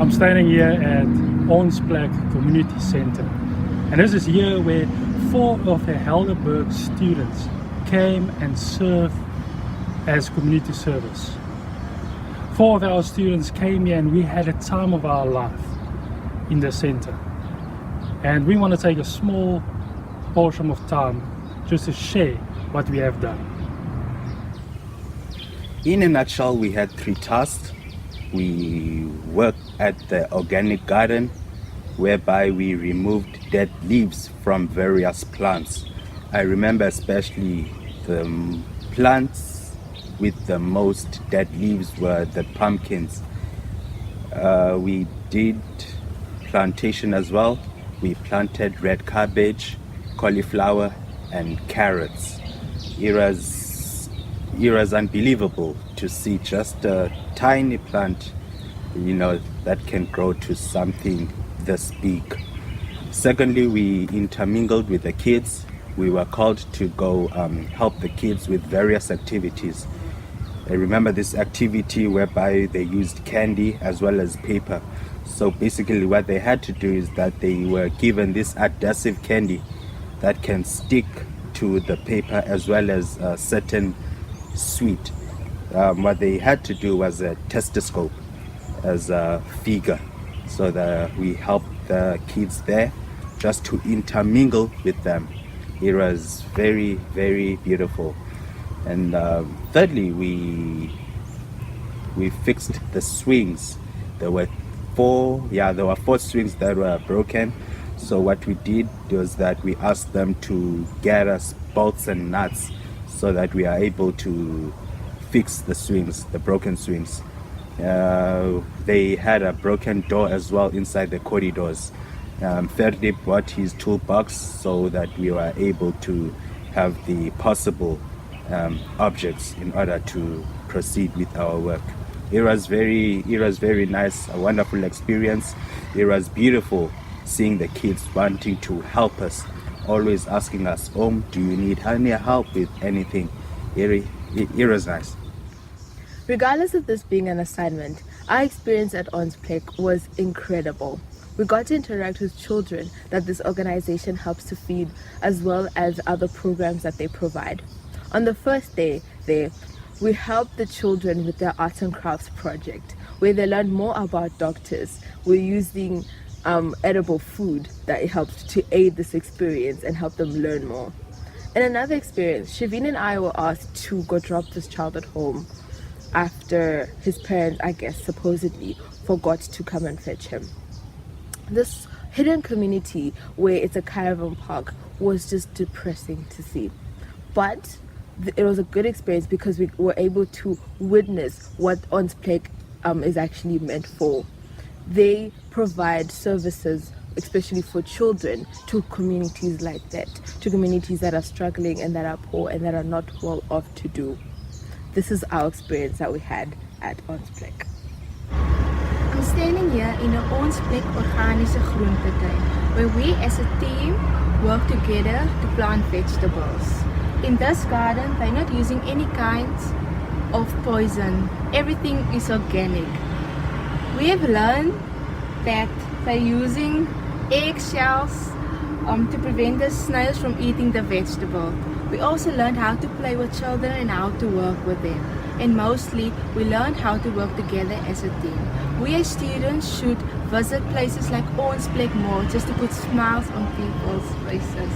I'm standing here at Ons Plek Community Center, and this is here where 4 of the Helpende students came and served as community service. 4 of our students came here and we had a time of our life in the center, and we want to take a small portion of time just to share what we have done. In a nutshell, we had 3 tasks. We worked at the organic garden, whereby we removed dead leaves from various plants. I remember especially the plants with the most dead leaves were the pumpkins. We did plantation as well. We planted red cabbage, cauliflower and carrots. It was unbelievable to see just a tiny plant, that can grow to something this big. Secondly, we intermingled with the kids. We were called to go help the kids with various activities. I remember this activity whereby they used candy as well as paper. So basically what they had to do is that they were given this adhesive candy that can stick to the paper as well as a certain sweet. What they had to do was a stethoscope as a figure, so that we helped the kids there just to intermingle with them. It was very, very beautiful. And thirdly, we fixed the swings. There were 4 swings that were broken. So what we did was that we asked them to get us bolts and nuts so that we are able to fix the swings, the broken swings. They had a broken door as well inside the corridors. Ferdie brought his toolbox so that we were able to have the possible objects in order to proceed with our work. It was very nice, a wonderful experience. It was beautiful seeing the kids wanting to help us, always asking us, do you need any help with anything? It was nice. Regardless of this being an assignment, our experience at Ons Plek was incredible. We got to interact with children that this organization helps to feed, as well as other programs that they provide. On the first day there, we helped the children with their arts and crafts project, where they learned more about doctors. We're using edible food that helped to aid this experience and help them learn more. In another experience, Shavin and I were asked to go drop this child at home after his parents, I guess, supposedly forgot to come and fetch him. This hidden community where it's a caravan park was just depressing to see. But it was a good experience because we were able to witness what Ons Plek is actually meant for. They provide services, especially for children, to communities like that, to communities that are struggling and that are poor and that are not well off to do. This is our experience that we had at Ons Plek. I'm standing here in an Ons Plek organische groentetuin, where we as a team work together to plant vegetables. In this garden, they're not using any kinds of poison. Everything is organic. We have learned that they're using eggshells to prevent the snails from eating the vegetable. We also learned how to play with children and how to work with them. And mostly, we learned how to work together as a team. We as students should visit places like Ons Plek more just to put smiles on people's faces.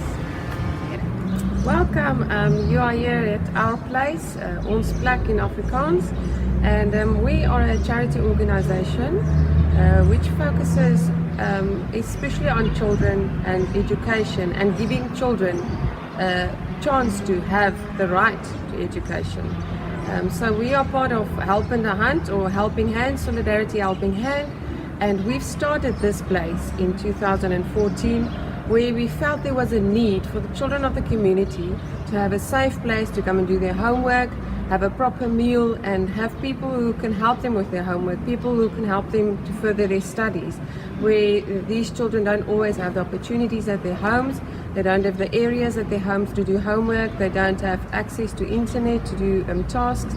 Welcome, you are here at our place, Ons Plek in Afrikaans, and we are a charity organization which focuses especially on children and education and giving children a chance to have the right to education. So we are part of Helpende or Helping Hand, Solidarity Helping Hand, and we've started this place in 2014 where we felt there was a need for the children of the community to have a safe place to come and do their homework, have a proper meal, and have people who can help them with their homework, people who can help them to further their studies, where these children don't always have the opportunities at their homes, they don't have the areas at their homes to do homework, they don't have access to internet to do tasks,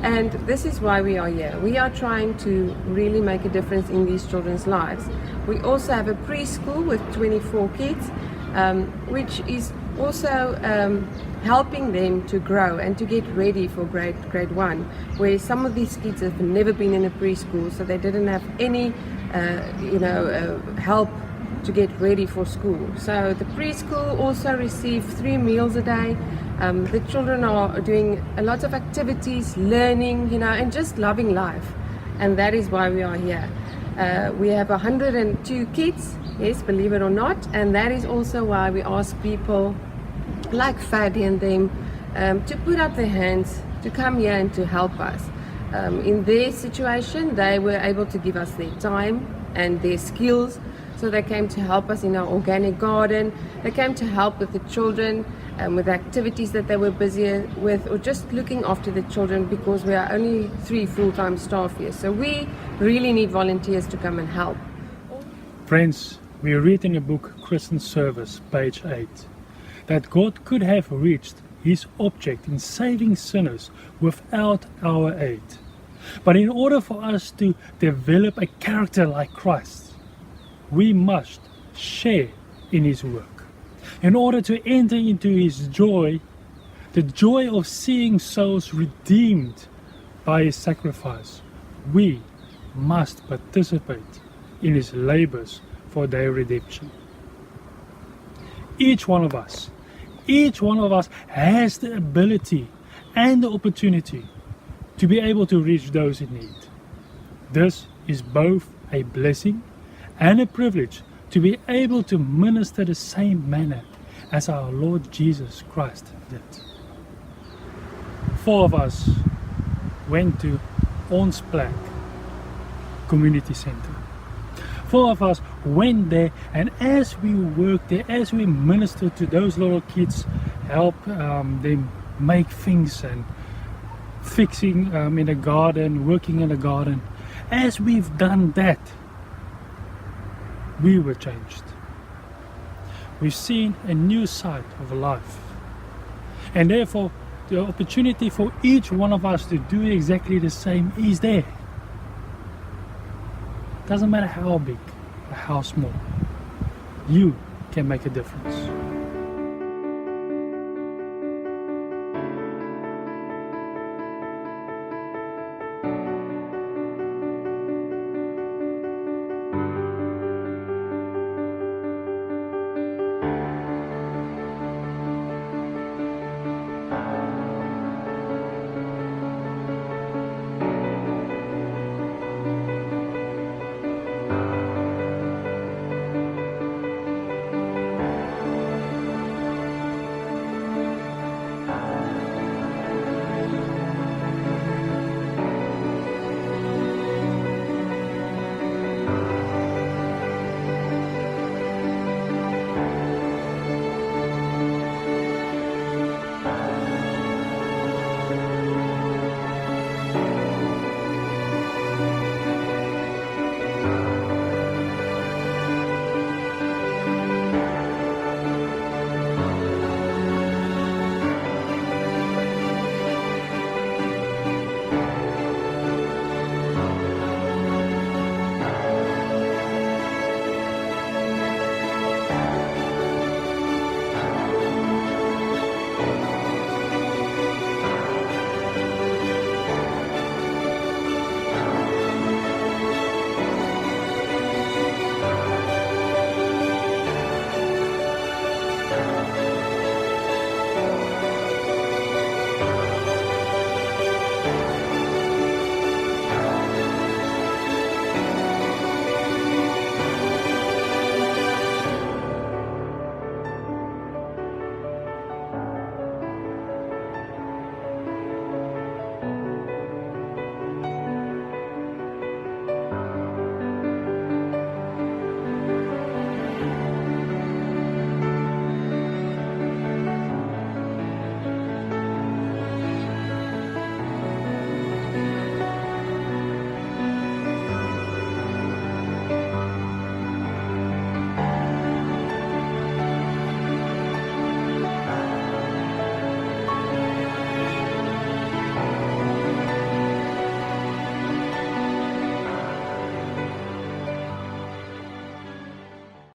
And this is why we are here. We are trying to really make a difference in these children's lives. We also have a preschool with 24 kids, which is also helping them to grow and to get ready for grade 1, where some of these kids have never been in a preschool, so they didn't have any help to get ready for school. So the preschool also receive 3 meals a day. The children are doing a lot of activities, learning, and just loving life. And that is why we are here. We have 102 kids, yes, believe it or not. And that is also why we ask people like Ferdie and them to put up their hands, to come here and to help us. In their situation, they were able to give us their time and their skills. So they came to help us in our organic garden. They came to help with the children, with activities that they were busy with, or just looking after the children, because we are only 3 full-time staff here. So we really need volunteers to come and help. Friends, we read in the book Christian Service, page 8, that God could have reached his object in saving sinners without our aid. But in order for us to develop a character like Christ, we must share in his work. In order to enter into his joy, the joy of seeing souls redeemed by his sacrifice, we must participate in his labors for their redemption. Each one of us has the ability and the opportunity to be able to reach those in need. This is both a blessing and a privilege to be able to minister the same manner as our Lord Jesus Christ did. 4 of us went to Ons Plek Community Center. 4 of us went there, and as we worked there, as we ministered to those little kids, help them make things and fixing in the garden, working in the garden, as we've done that, we were changed. We've seen a new side of life, and therefore the opportunity for each one of us to do exactly the same is there. Doesn't matter how big or how small, you can make a difference.